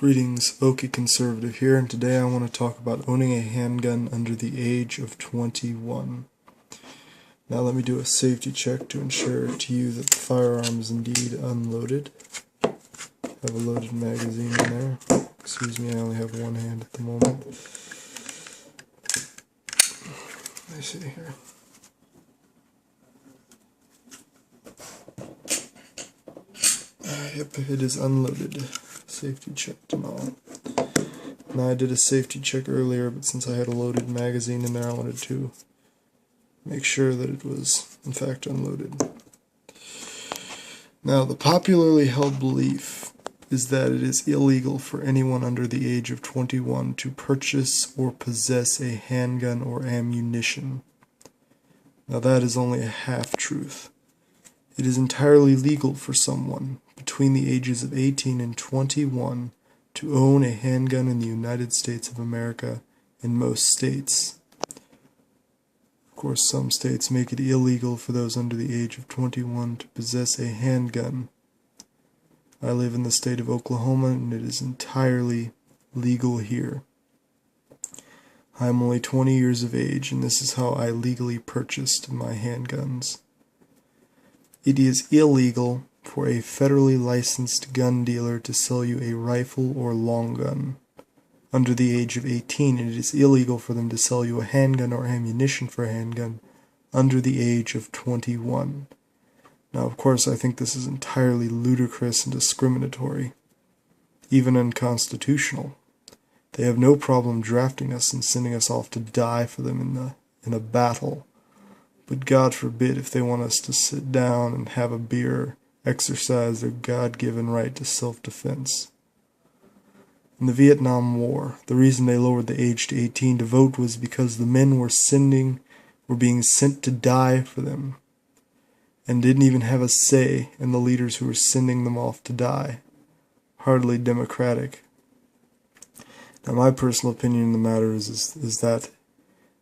Greetings, Okie Conservative here, and today I want to talk about owning a handgun under the age of 21. Now let me do a safety check to ensure to you that the firearm is indeed unloaded. I have a loaded magazine in there. Excuse me, I only have one hand at the moment. Let me see here. Yep, it is unloaded. Safety checked and all. Now I did a safety check earlier, but since I had a loaded magazine in there, I wanted to make sure that it was in fact unloaded. Now, the popularly held belief is that it is illegal for anyone under the age of 21 to purchase or possess a handgun or ammunition. Now that is only a half-truth. It is entirely legal for someone between the ages of 18 and 21 to own a handgun in the United States of America in most states. Of course, some states make it illegal for those under the age of 21 to possess a handgun. I live in the state of Oklahoma, and it is entirely legal here. I am only 20 years of age, and this is how I legally purchased my handguns. It is illegal for a federally licensed gun dealer to sell you a rifle or long gun under the age of 18, and it is illegal for them to sell you a handgun or ammunition for a handgun under the age of 21. Now, of course, I think this is entirely ludicrous and discriminatory, even unconstitutional. They have no problem drafting us and sending us off to die for them in a battle. But God forbid if they want us to sit down and have a beer, exercise their God-given right to self-defense. In the Vietnam War, the reason they lowered the age to 18 to vote was because the men were being sent to die for them, and didn't even have a say in the leaders who were sending them off to die. Hardly democratic. Now, my personal opinion in the matter is that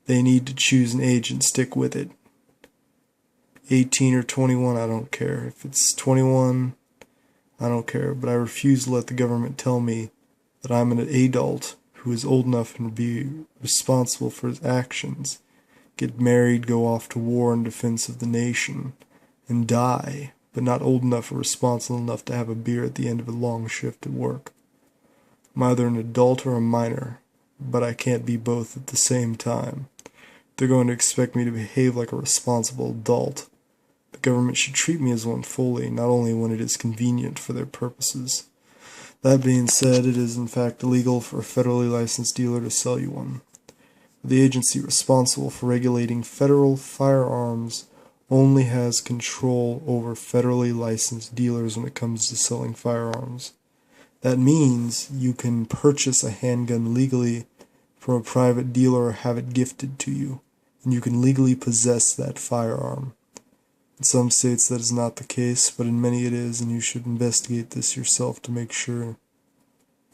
they need to choose an age and stick with it. 18 or 21, I don't care. If it's 21, I don't care. But I refuse to let the government tell me that I'm an adult who is old enough and be responsible for his actions, get married, go off to war in defense of the nation, and die, but not old enough or responsible enough to have a beer at the end of a long shift at work. I'm either an adult or a minor, but I can't be both at the same time. They're going to expect me to behave like a responsible adult. The government should treat me as one fully, not only when it is convenient for their purposes. That being said, it is in fact illegal for a federally licensed dealer to sell you one. The agency responsible for regulating federal firearms only has control over federally licensed dealers when it comes to selling firearms. That means you can purchase a handgun legally from a private dealer or have it gifted to you, and you can legally possess that firearm. In some states that is not the case, but in many it is, and you should investigate this yourself to make sure.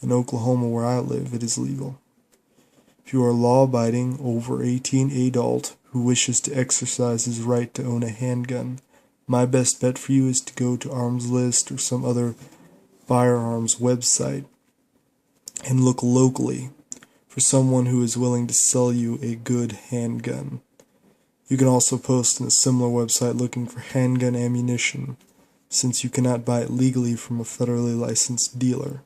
In Oklahoma, where I live, it is legal. If you are a law-abiding, over 18 adult who wishes to exercise his right to own a handgun, my best bet for you is to go to Arms List or some other firearms website and look locally for someone who is willing to sell you a good handgun. You can also post on a similar website looking for handgun ammunition, since you cannot buy it legally from a federally licensed dealer.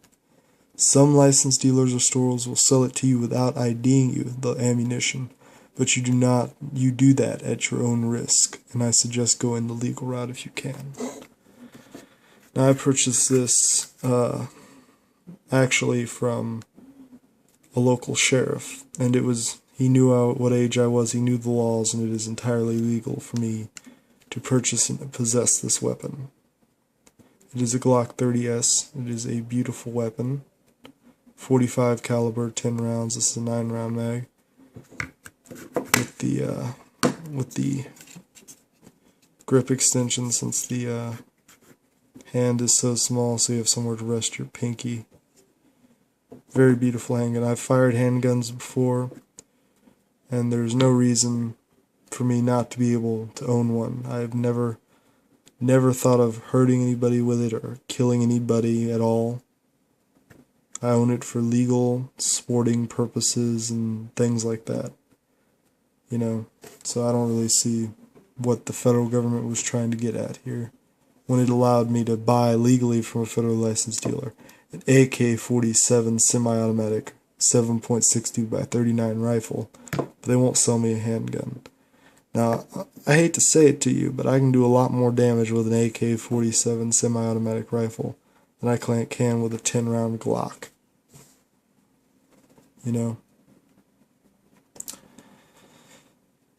Some licensed dealers or stores will sell it to you without IDing you, the ammunition, but you do that at your own risk, and I suggest going the legal route if you can. Now, I purchased this actually from a local sheriff, and he knew what age I was, he knew the laws, and it is entirely legal for me to purchase and possess this weapon. It is a Glock 30S. It is a beautiful weapon. 45 caliber, 10 rounds. This is a 9-round mag. With the grip extension, since the hand is so small, so you have somewhere to rest your pinky. Very beautiful handgun. I've fired handguns before, and there's no reason for me not to be able to own one. I've never thought of hurting anybody with it or killing anybody at all. I own it for legal, sporting purposes and things like that. So I don't really see what the federal government was trying to get at here when it allowed me to buy legally from a federally licensed dealer an AK-47 semi-automatic 7.62 by 39 rifle, but they won't sell me a handgun. Now, I hate to say it to you, but I can do a lot more damage with an AK-47 semi-automatic rifle than I can with a 10-round Glock.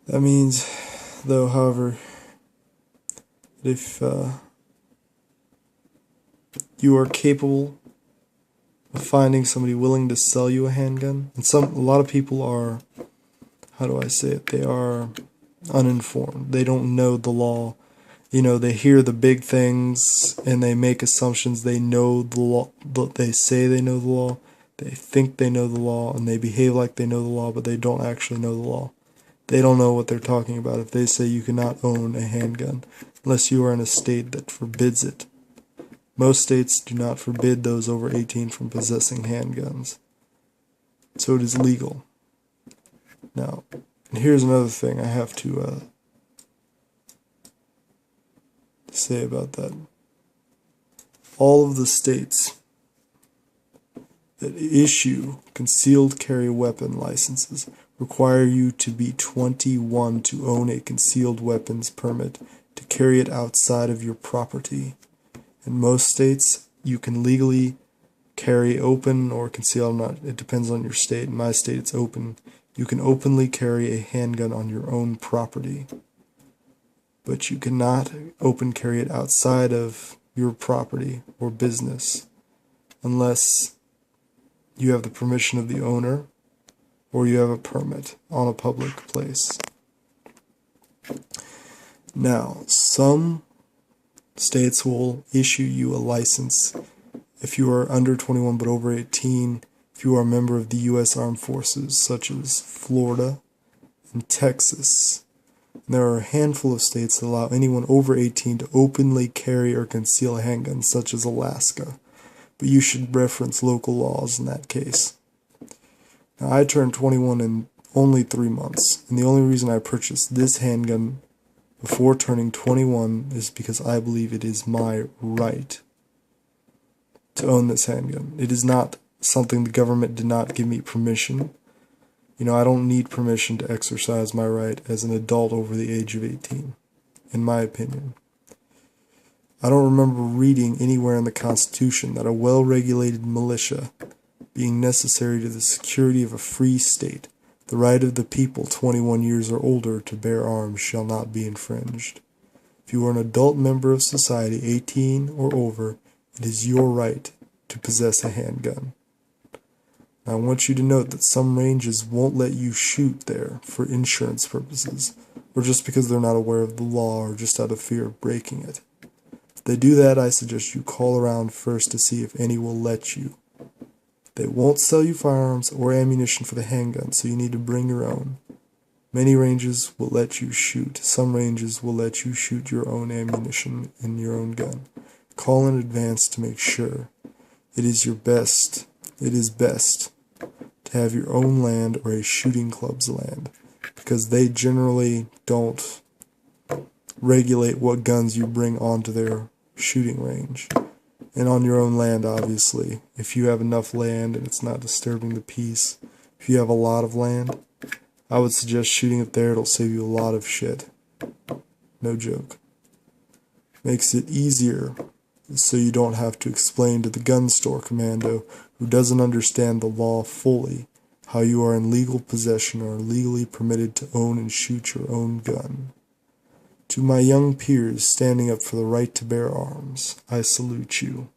That means, though, however, if you are capable of finding somebody willing to sell you a handgun, and a lot of people are, how do I say it, they are uninformed. They don't know the law. They hear the big things and they make assumptions. They know the law. They say they know the law. They think they know the law, and they behave like they know the law, but they don't actually know the law. They don't know what they're talking about if they say you cannot own a handgun unless you are in a state that forbids it. Most states do not forbid those over 18 from possessing handguns. So it is legal. Now, and here's another thing I have to say about that. All of the states that issue concealed carry weapon licenses require you to be 21 to own a concealed weapons permit to carry it outside of your property. In most states, you can legally carry open or concealed. It depends on your state. In my state, it's open. You can openly carry a handgun on your own property, but you cannot open carry it outside of your property or business unless you have the permission of the owner or you have a permit on a public place. Now, some states will issue you a license if you are under 21 but over 18, if you are a member of the U.S. Armed Forces, such as Florida and Texas. And there are a handful of states that allow anyone over 18 to openly carry or conceal a handgun, such as Alaska. But you should reference local laws in that case. Now, I turned 21 in only 3 months, and the only reason I purchased this handgun before turning 21 is because I believe it is my right to own this handgun. It is not something the government did not give me permission. I don't need permission to exercise my right as an adult over the age of 18, in my opinion. I don't remember reading anywhere in the Constitution that a well-regulated militia being necessary to the security of a free state, the right of the people 21 years or older to bear arms shall not be infringed. If you are an adult member of society, 18 or over, it is your right to possess a handgun. Now, I want you to note that some ranges won't let you shoot there for insurance purposes, or just because they're not aware of the law or just out of fear of breaking it. If they do that, I suggest you call around first to see if any will let you. They won't sell you firearms or ammunition for the handgun, so you need to bring your own. Many ranges will let you shoot. Some ranges will let you shoot your own ammunition in your own gun. Call in advance to make sure. It is best to have your own land or a shooting club's land, because they generally don't regulate what guns you bring onto their shooting range. And on your own land, obviously, if you have enough land and it's not disturbing the peace, if you have a lot of land, I would suggest shooting it there. It'll save you a lot of shit. No joke. Makes it easier so you don't have to explain to the gun store commando who doesn't understand the law fully how you are in legal possession or legally permitted to own and shoot your own gun. To my young peers standing up for the right to bear arms, I salute you.